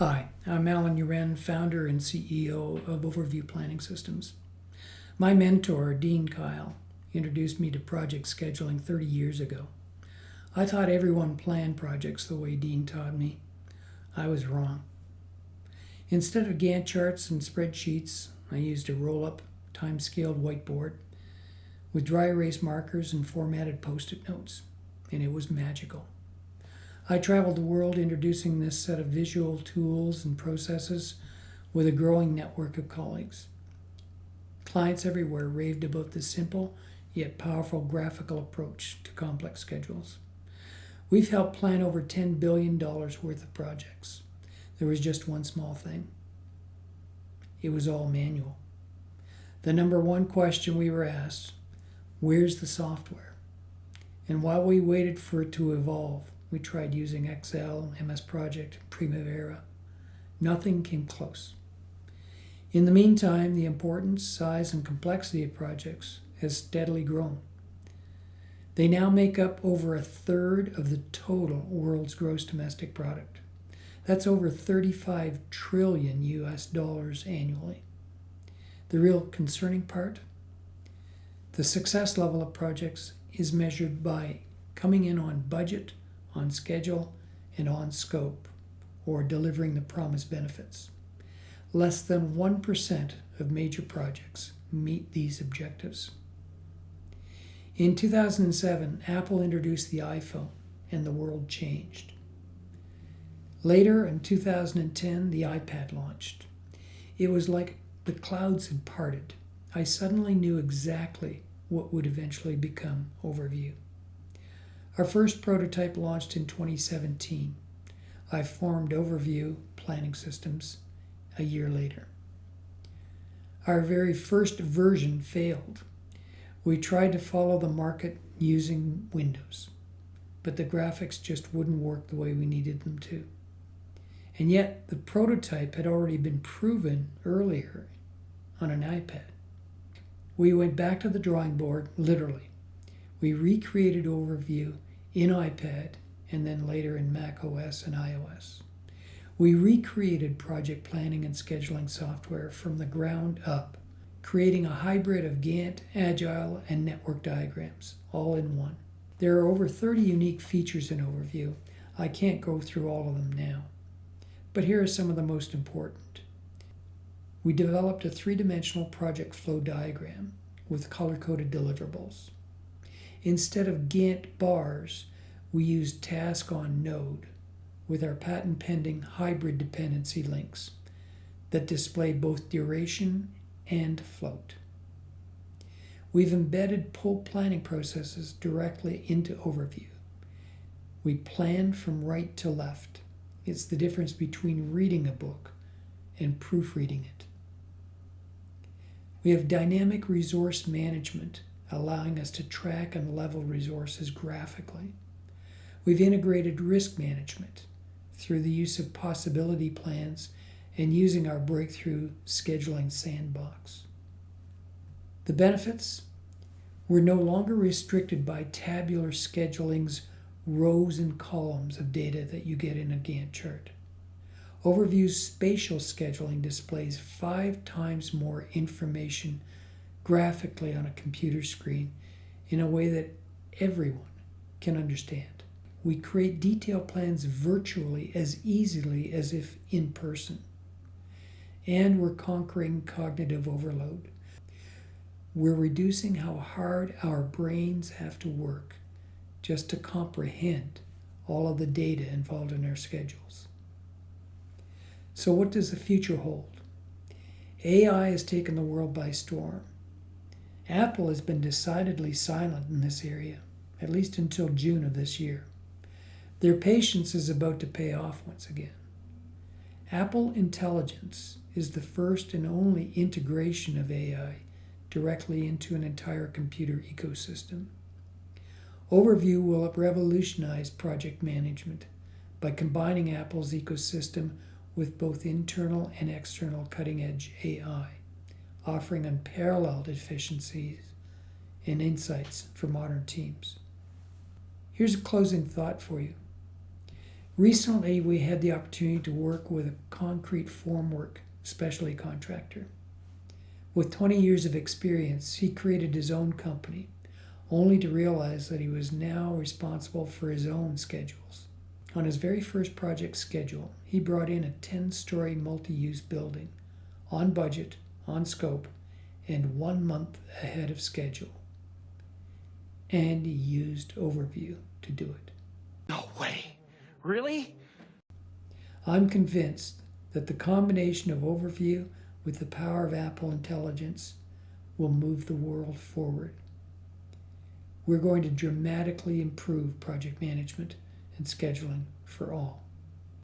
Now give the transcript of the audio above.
Hi, I'm Alan Uren, founder and CEO of OverVue Planning Systems. My mentor, Dean Kyle, introduced me to project scheduling 30 years ago. I thought everyone planned projects the way Dean taught me. I was wrong. Instead of Gantt charts and spreadsheets, I used a roll-up, time-scaled whiteboard with dry erase markers and formatted post-it notes, and it was magical. I traveled the world introducing this set of visual tools and processes with a growing network of colleagues. Clients everywhere raved about this simple yet powerful graphical approach to complex schedules. We've helped plan over $10 billion worth of projects. There was just one small thing. It was all manual. The number one question we were asked, where's the software? And while we waited for it to evolve, we tried using Excel, MS Project, Primavera. Nothing came close. In the meantime, the importance, size, and complexity of projects has steadily grown. They now make up over a third of the total world's gross domestic product. That's over 35 trillion US dollars annually. The real concerning part? The success level of projects is measured by coming in on budget, on schedule, and on scope, or delivering the promised benefits. Less than 1% of major projects meet these objectives. In 2007, Apple introduced the iPhone, and the world changed. Later, in 2010, the iPad launched. It was like the clouds had parted. I suddenly knew exactly what would eventually become OverVue. Our first prototype launched in 2017. I formed OverVue Planning Systems a year later. Our very first version failed. We tried to follow the market using Windows, but the graphics just wouldn't work the way we needed them to. And yet, the prototype had already been proven earlier on an iPad. We went back to the drawing board, literally. We recreated OverVue in iPad and then later in Mac OS and iOS. We recreated project planning and scheduling software from the ground up, creating a hybrid of Gantt, Agile, and network diagrams, all in one. There are over 30 unique features in OverVue. I can't go through all of them now, but here are some of the most important. We developed a three-dimensional project flow diagram with color-coded deliverables. Instead of Gantt bars, we used task on node with our patent-pending hybrid dependency links that display both duration and float. We've embedded pull planning processes directly into OverVue. We plan from right to left. It's the difference between reading a book and proofreading it. We have dynamic resource management, allowing us to track and level resources graphically. We've integrated risk management through the use of possibility plans and using our breakthrough scheduling sandbox. The benefits? We're no longer restricted by tabular scheduling's rows and columns of data that you get in a Gantt chart. OverVue's spatial scheduling displays 5 times more information graphically on a computer screen in a way that everyone can understand. We create detailed plans virtually as easily as if in person. And we're conquering cognitive overload. We're reducing how hard our brains have to work just to comprehend all of the data involved in our schedules. So what does the future hold? AI has taken the world by storm. Apple has been decidedly silent in this area, at least until June of this year. Their patience is about to pay off once again. Apple Intelligence is the first and only integration of AI directly into an entire computer ecosystem. OverVue will revolutionize project management by combining Apple's ecosystem with both internal and external cutting-edge AI, offering unparalleled efficiencies and insights for modern teams. Here's a closing thought for you. Recently, we had the opportunity to work with a concrete formwork specialty contractor. With 20 years of experience, he created his own company, only to realize that he was now responsible for his own schedules. On his very first project schedule, he brought in a 10-story multi-use building, on budget, on scope, and 1 month ahead of schedule. And he used OverVue to do it. No way. Really? I'm convinced that the combination of OverVue with the power of Apple Intelligence will move the world forward. We're going to dramatically improve project management and scheduling for all.